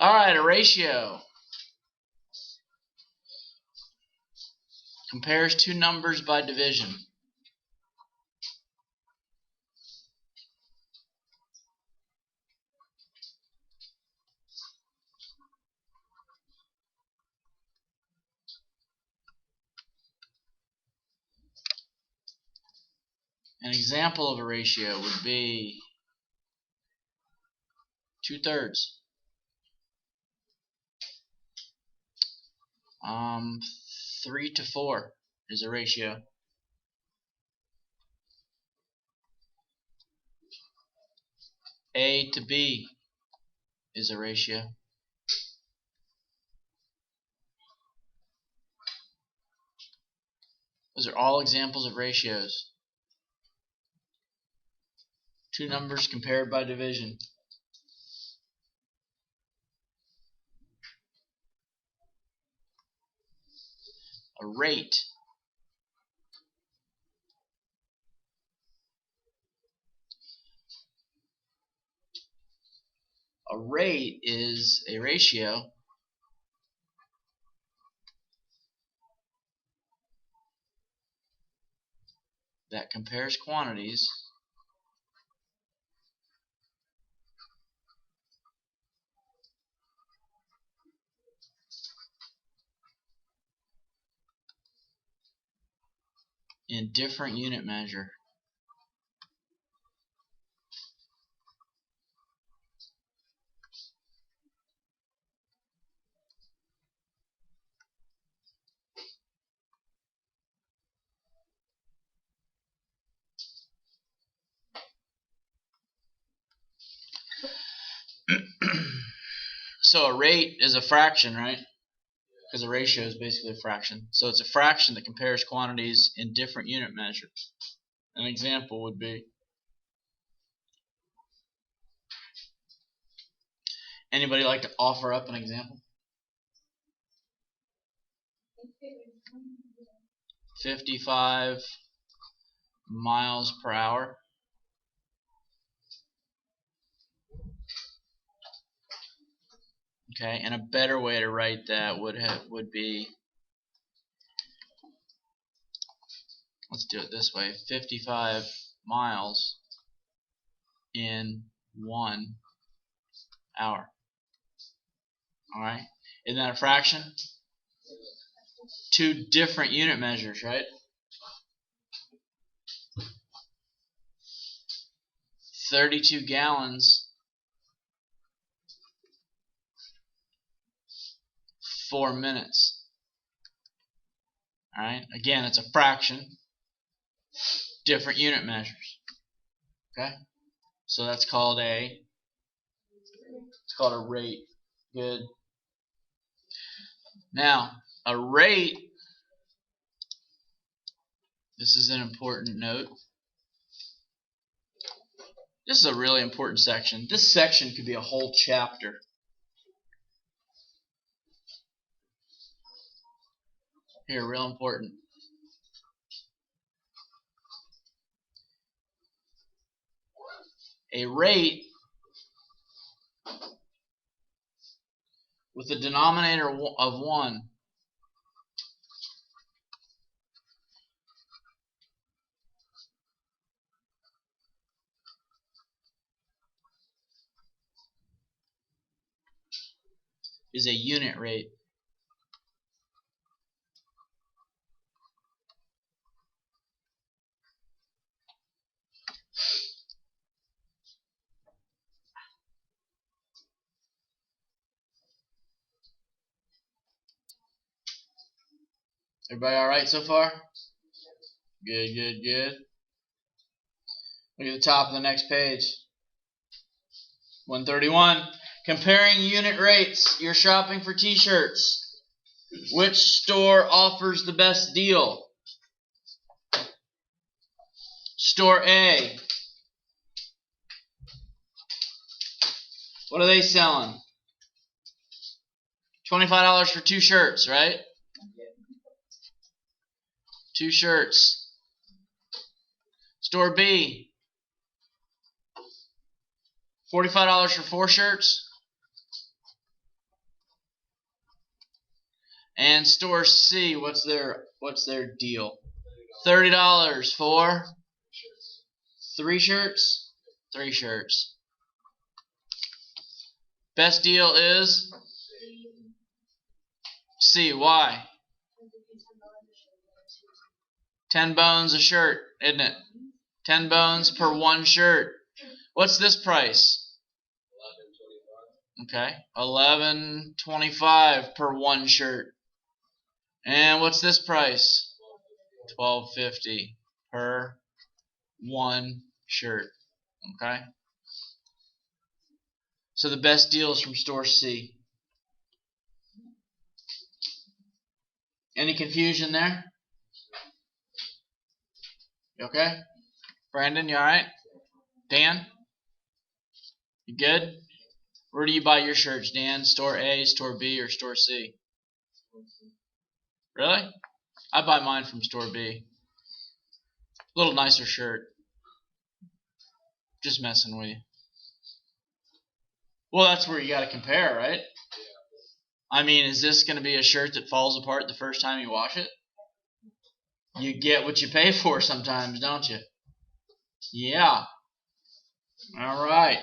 Alright, a ratio compares two numbers by division. An example of a ratio would be 2/3. 3 to 4 is a ratio. A to B is a ratio. Those are all examples of ratios. Two numbers compared by division. A rate. A rate is a ratio that compares quantities in different unit measure. So a rate is a fraction, right? Because a ratio is basically a fraction. So it's a fraction that compares quantities in different unit measures. An example would be, anybody like to offer up an example? 55 miles per hour. Okay, and a better way to write that would be, let's do it this way: 55 miles in 1 hour. All right, isn't that a fraction? Two different unit measures, right? 32 gallons, 4 minutes. All right, again, it's a fraction, different unit measures. Okay, so that's called a rate. Good. Now, a rate, this is an important note. This is a really important section. This section could be a whole chapter. Here, real important. A rate with a denominator of 1 is a unit rate. Everybody all right so far? Good, good, good. Look at the top of the next page. 131. Comparing unit rates. You're shopping for t-shirts. Which store offers the best deal? Store A. What are they selling? $25 for 2 shirts, right? 2 shirts. Store B. $45 for 4 shirts. And store C, what's their deal? $30 for 3 shirts? 3 shirts. Best deal is C. Why? 10 bones a shirt, isn't it? 10 bones per 1 shirt. What's this price? Okay, $11.25 per 1 shirt. And what's this price? $12.50 per 1 shirt. Okay. So the best deal is from store C. Any confusion there? You okay? Brandon, you alright? Dan? You good? Where do you buy your shirts, Dan? Store A, store B, or store C? Really? I buy mine from store B. A little nicer shirt. Just messing with you. Well, that's where you got to compare, right? I mean, is this going to be a shirt that falls apart the first time you wash it? You get what you pay for sometimes, don't you? Yeah. All right.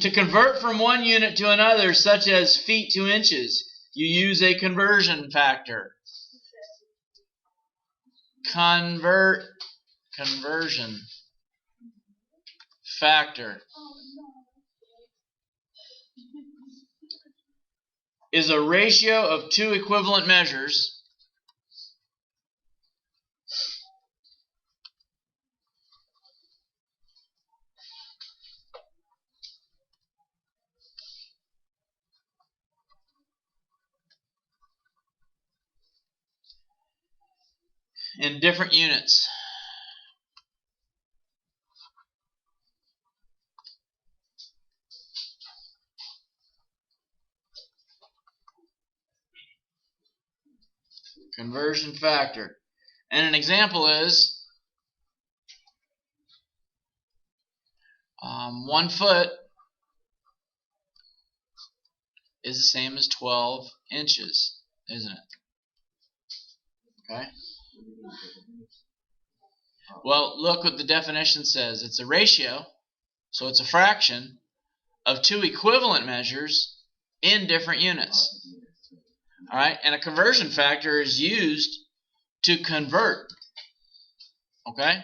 To convert from one unit to another, such as feet to inches, you use a conversion factor. Conversion factor is a ratio of 2 equivalent measures in different units. Conversion factor. And an example is 1 foot is the same as 12 inches, isn't it? Okay. Well, look what the definition says. It's a ratio, so it's a fraction, of 2 equivalent measures in different units. All right, and a conversion factor is used to convert. Okay?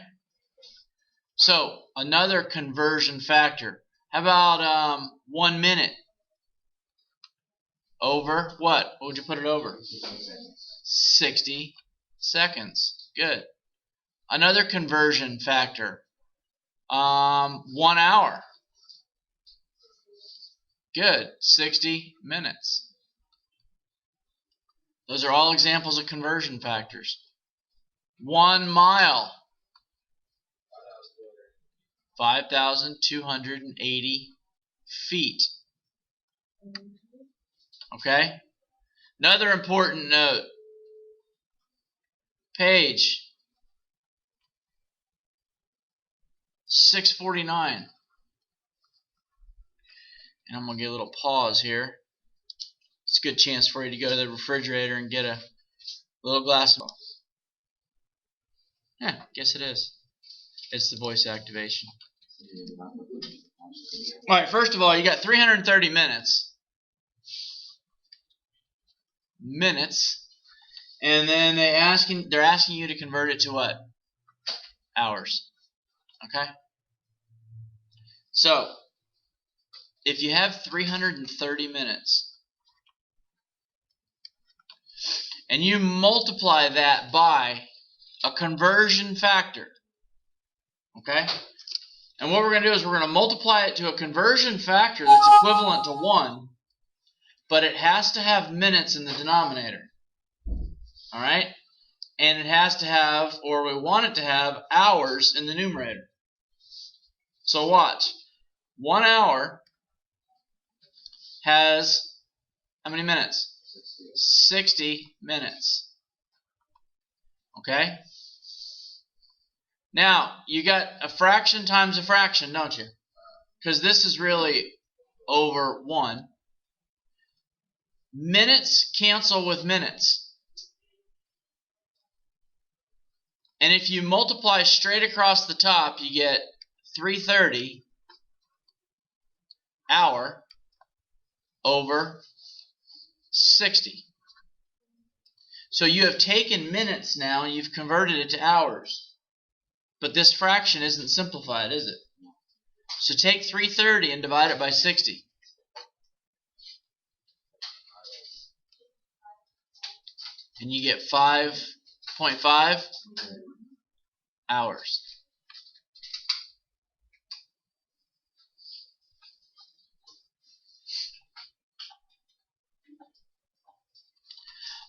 So, another conversion factor. How about 1 minute over what? What would you put it over? 60 seconds. Good. Another conversion factor. 1 hour. Good. 60 minutes. Those are all examples of conversion factors. 1 mile. 5,280 feet. Okay? Another important note. Page 649. And I'm going to get a little pause here. It's a good chance for you to go to the refrigerator and get a little glass of... Yeah, guess it is. It's the voice activation. Alright, first of all, you got 330 minutes. And then they're asking you to convert it to what? Hours. Okay? So, if you have 330 minutes and you multiply that by a conversion factor, okay? And what we're going to do is we're going to multiply it to a conversion factor that's equivalent to 1, but it has to have minutes in the denominator. All right? And it has to have, or we want it to have, hours in the numerator. So watch. 1 hour has how many minutes? 60 minutes. Okay? Now, you got a fraction times a fraction, don't you? Because this is really over 1. Minutes cancel with minutes. And if you multiply straight across the top, you get 330 hour over 60. So you have taken minutes now and you've converted it to hours. But this fraction isn't simplified, is it? So take 330 and divide it by 60. And you get 5.5 hours.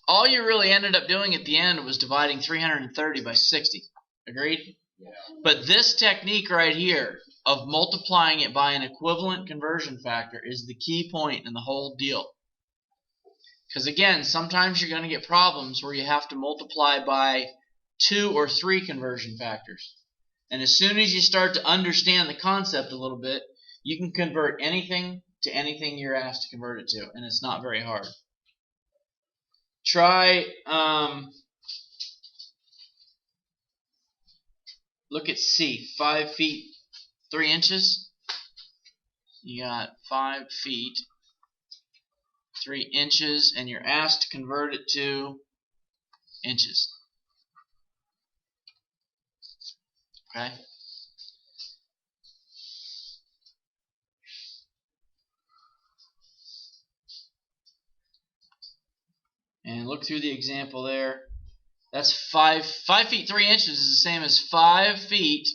All you really ended up doing at the end was dividing 330 by 60. Agreed? Yeah. But this technique right here of multiplying it by an equivalent conversion factor is the key point in the whole deal. Because again, sometimes you're going to get problems where you have to multiply by 2 or 3 conversion factors. And as soon as you start to understand the concept a little bit, you can convert anything to anything you're asked to convert it to. And it's not very hard. Try, look at C, 5 feet 3 inches. You got 5 feet 3 inches, and you're asked to convert it to inches. Okay? And look through the example there. That's 5 feet 3 inches is the same as 5 feet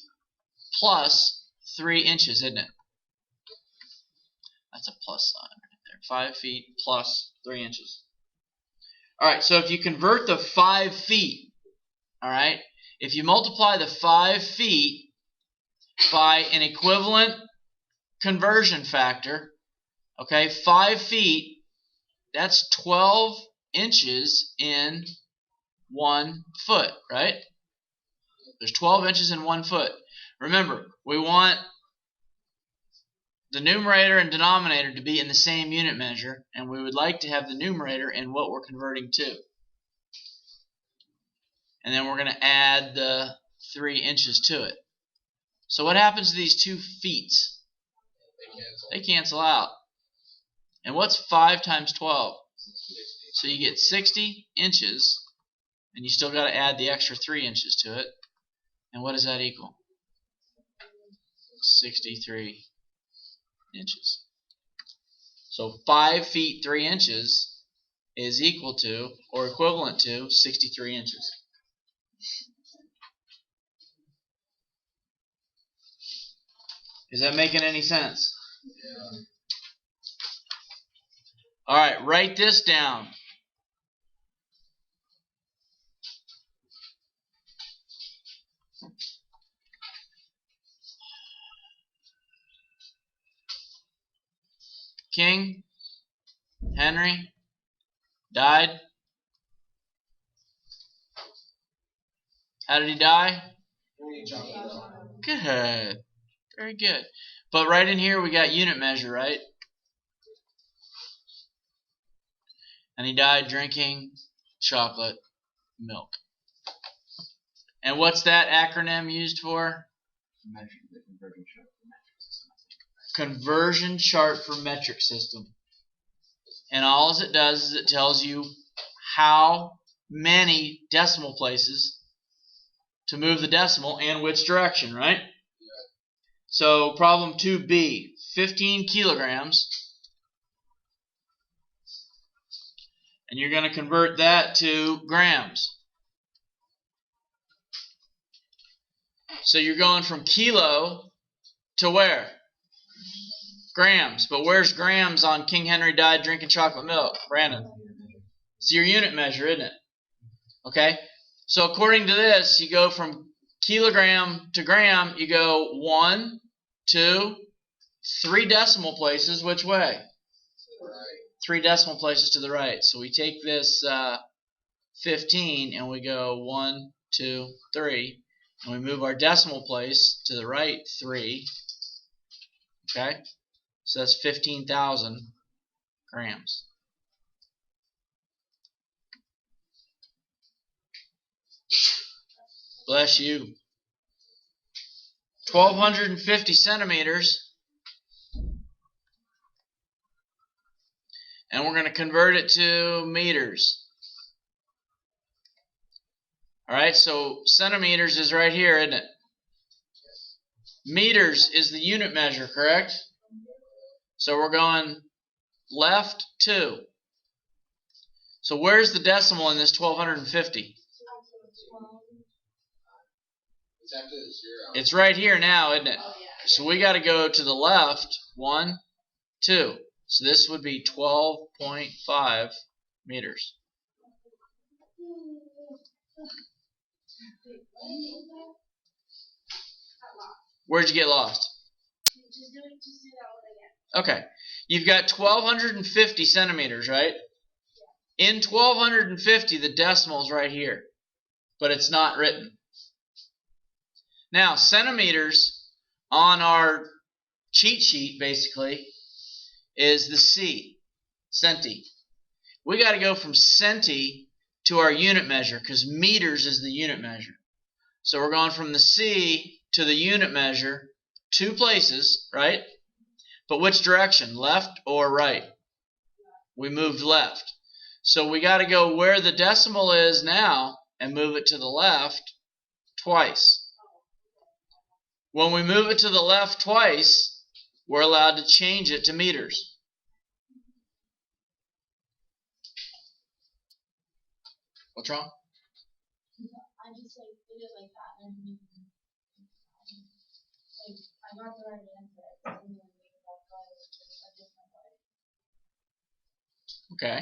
plus 3 inches, isn't it? That's a plus sign right there. 5 feet plus 3 inches. Alright, so if you convert the 5 feet, alright, if you multiply the 5 feet by an equivalent conversion factor, okay, 5 feet, that's 12 inches in 1 foot, right? There's 12 inches in 1 foot. Remember, we want the numerator and denominator to be in the same unit measure, and we would like to have the numerator in what we're converting to. And then we're going to add the 3 inches to it. So what happens to these 2 feet? They cancel out. And what's 5 times 12? So you get 60 inches, and you still got to add the extra 3 inches to it. And what does that equal? 63 inches. So 5 feet 3 inches is equal to, or equivalent to, 63 inches. Is that making any sense? Yeah. Alright, write this down. King Henry died. How did he die? Good. Very good. But right in here we got unit measure, right? And he died drinking chocolate milk. And what's that acronym used for? Conversion chart for metric system. And all it does is it tells you how many decimal places to move the decimal and which direction, right? Yeah. So problem 2b, 15 kilograms. And you're going to convert that to grams. So you're going from kilo to where? Grams. But where's grams on King Henry died drinking chocolate milk? Brandon. It's your unit measure, isn't it? Okay? So according to this, you go from kilogram to gram, you go 1, 2, 3 decimal places. Which way? 3 decimal places to the right. So we take this 15 and we go 1, 2, 3. And we move our decimal place to the right 3. Okay? So that's 15,000 grams. Bless you. 1,250 centimeters. And we're going to convert it to meters. Alright, so centimeters is right here, isn't it? Meters is the unit measure, correct? So we're going left 2. So where's the decimal in this 1,250? It's after the 0. It's right here now, isn't it? So we got to go to the left 1, 2. So this would be 12.5 meters. Where'd you get lost? Okay. You've got 1,250 centimeters, right? In 1,250, the decimal is right here. But it's not written. Now, centimeters on our cheat sheet, basically, is the C, centi. We got to go from centi to our unit measure because meters is the unit measure. So we're going from the C to the unit measure, 2 places, right? But which direction, left or right? We moved left. So we got to go where the decimal is now and move it to the left twice. When we move it to the left twice, we're allowed to change it to meters. What's wrong? I just did it like that. And I got the right answer. I didn't even think about it a different way. Okay.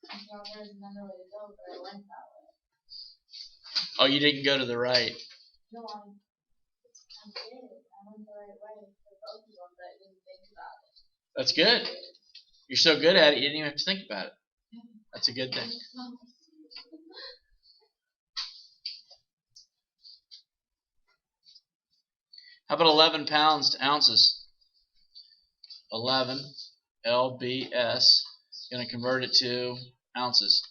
I thought there was another way to go, but I went that way. Oh, you didn't go to the right. No, I did. I went the right way for both of them, but I didn't think about it. That's good. You're so good at it, you didn't even have to think about it. That's a good thing. How about 11 pounds to ounces? 11 lbs. Going to convert it to ounces.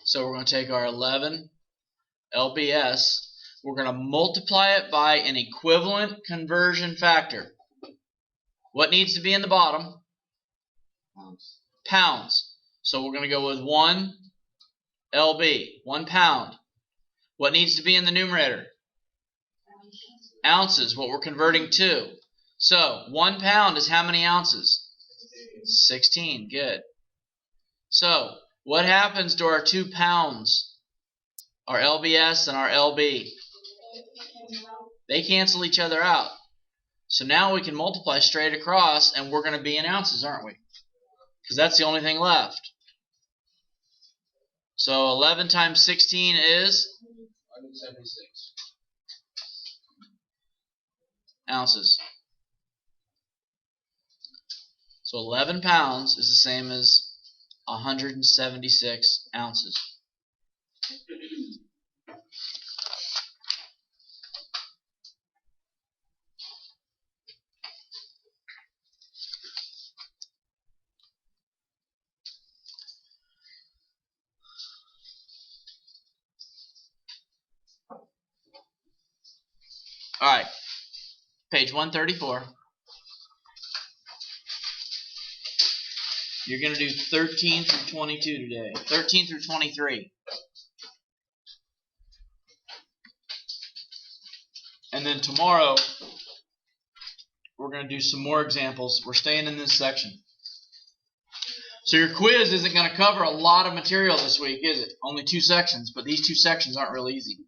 So we're going to take our 11 lbs. We're going to multiply it by an equivalent conversion factor. What needs to be in the bottom? Pounds. So we're going to go with 1 lb, 1 pound. What needs to be in the numerator? Ounces, what we're converting to. So 1 pound is how many ounces? 16. Good. So what happens to our 2 pounds? Our lbs and our lb? They cancel each other out. So now we can multiply straight across, and we're going to be in ounces, aren't we? Because that's the only thing left. So 11 times 16 is? 176. Ounces. So 11 pounds is the same as 176 ounces. Alright, page 134. You're going to do 13 through 22 today. 13 through 23. And then tomorrow, we're going to do some more examples. We're staying in this section. So your quiz isn't going to cover a lot of material this week, is it? Only 2 sections, but these 2 sections aren't real easy.